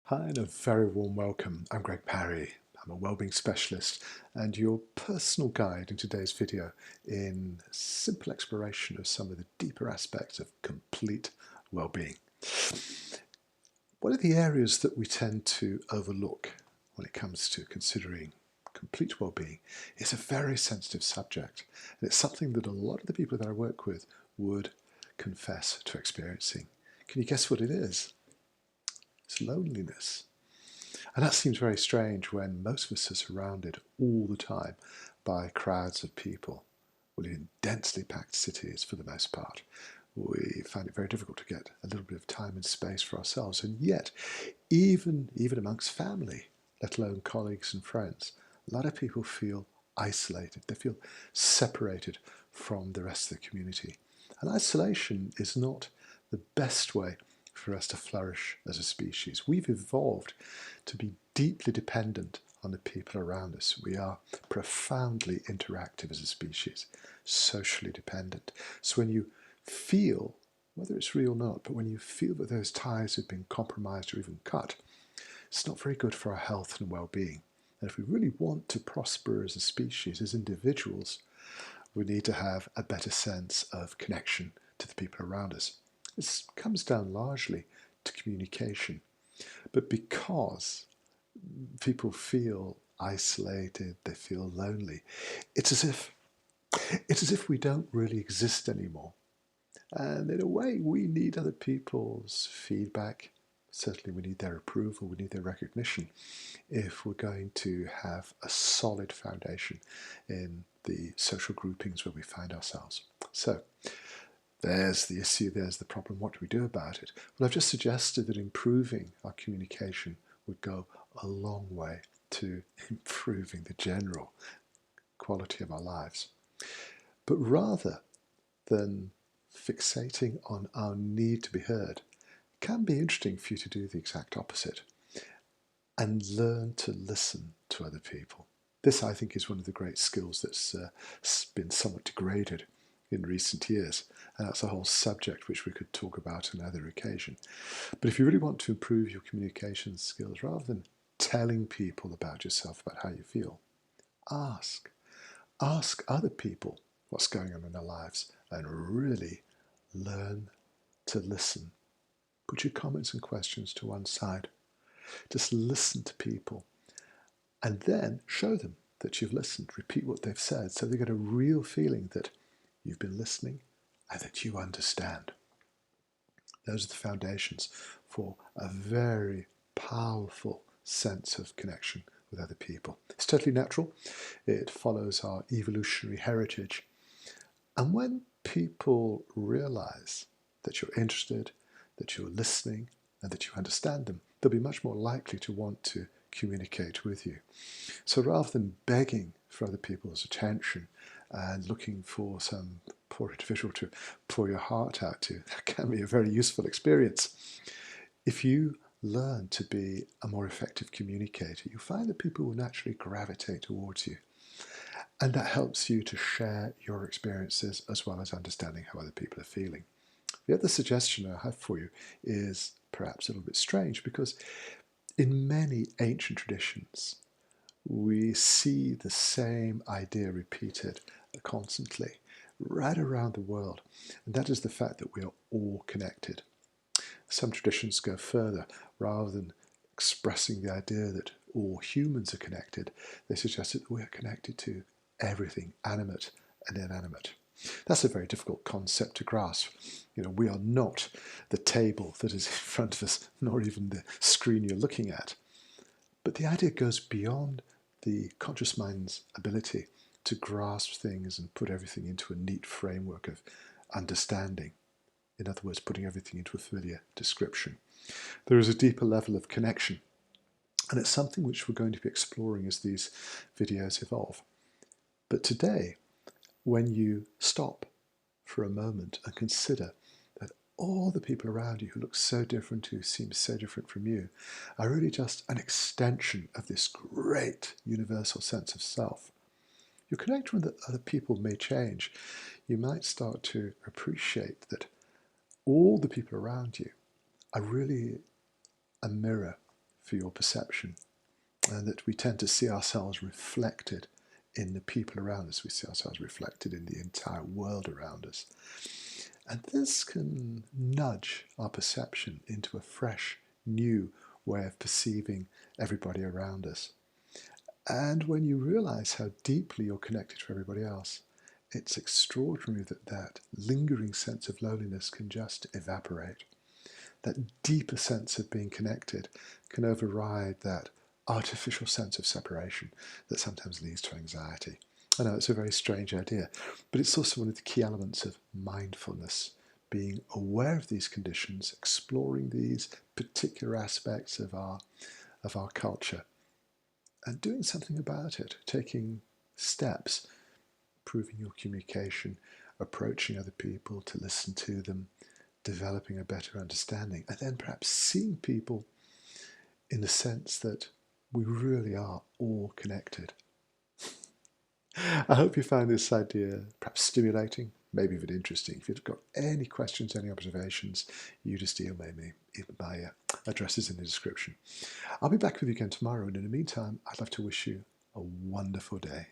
Hi and a very warm welcome. I'm Greg Parry. I'm a wellbeing specialist and your personal guide in today's video in simple exploration of some of the deeper aspects of complete well-being. One of the areas that we tend to overlook when it comes to considering complete well-being is a very sensitive subject, and it's something that a lot of the people that I work with would confess to experiencing. Can you guess what it is? It's loneliness. And that seems very strange when most of us are surrounded all the time by crowds of people. Well, in densely packed cities for the most part. We find it very difficult to get a little bit of time and space for ourselves. And yet, even amongst family, let alone colleagues and friends, a lot of people feel isolated. They feel separated from the rest of the community. And isolation is not the best way for us to flourish as a species. We've evolved to be deeply dependent on the people around us. We are profoundly interactive as a species, socially dependent. So when you feel, whether it's real or not, but when you feel that those ties have been compromised or even cut, it's not very good for our health and well-being. And if we really want to prosper as a species, as individuals, we need to have a better sense of connection to the people around us. This comes down largely to communication. But because people feel isolated, they feel lonely, it's as if we don't really exist anymore. And in a way, we need other people's feedback. Certainly we need their approval, we need their recognition if we're going to have a solid foundation in the social groupings where we find ourselves. So there's the issue, there's the problem. What do we do about it? Well, I've just suggested that improving our communication would go a long way to improving the general quality of our lives. But rather than fixating on our need to be heard, it can be interesting for you to do the exact opposite and learn to listen to other people. This, I think, is one of the great skills that's been somewhat degraded in recent years, and that's a whole subject which we could talk about on another occasion. But if you really want to improve your communication skills, rather than telling people about yourself, about how you feel, ask other people what's going on in their lives and really learn to listen. Put your comments and questions to one side. Just listen to people and then show them that you've listened. Repeat what they've said so they get a real feeling that you've been listening and that you understand. Those are the foundations for a very powerful sense of connection with other people. It's totally natural. It follows our evolutionary heritage. And when people realize that you're interested, that you're listening, and that you understand them, they'll be much more likely to want to communicate with you. So rather than begging for other people's attention and looking for some poor individual to pour your heart out to, that can be a very useful experience. If you learn to be a more effective communicator, you find that people will naturally gravitate towards you. And that helps you to share your experiences as well as understanding how other people are feeling. The other suggestion I have for you is perhaps a little bit strange, because in many ancient traditions, we see the same idea repeated constantly right around the world, and that is the fact that we are all connected. Some traditions go further. Rather than expressing the idea that all humans are connected, they suggest that we are connected to everything, animate and inanimate. That's a very difficult concept to grasp. We are not the table that is in front of us, nor even the screen you're looking at. But the idea goes beyond the conscious mind's ability to grasp things and put everything into a neat framework of understanding. In other words, putting everything into a familiar description. There is a deeper level of connection, and it's something which we're going to be exploring as these videos evolve. But today, when you stop for a moment and consider that all the people around you who look so different, who seem so different from you, are really just an extension of this great universal sense of self. Your connection with other people may change. You might start to appreciate that all the people around you are really a mirror for your perception, and that we tend to see ourselves reflected in the people around us. We see ourselves reflected in the entire world around us. And this can nudge our perception into a fresh, new way of perceiving everybody around us. And when you realize how deeply you're connected to everybody else, it's extraordinary that that lingering sense of loneliness can just evaporate. That deeper sense of being connected can override that artificial sense of separation that sometimes leads to anxiety. I know it's a very strange idea, but it's also one of the key elements of mindfulness, being aware of these conditions, exploring these particular aspects of our culture, and doing something about it, taking steps, improving your communication, approaching other people to listen to them, developing a better understanding, and then perhaps seeing people in the sense that we really are all connected. I hope you found this idea perhaps stimulating, maybe even interesting. If you've got any questions, any observations, you just email me. My address is in the description. I'll be back with you again tomorrow, and in the meantime, I'd love to wish you a wonderful day.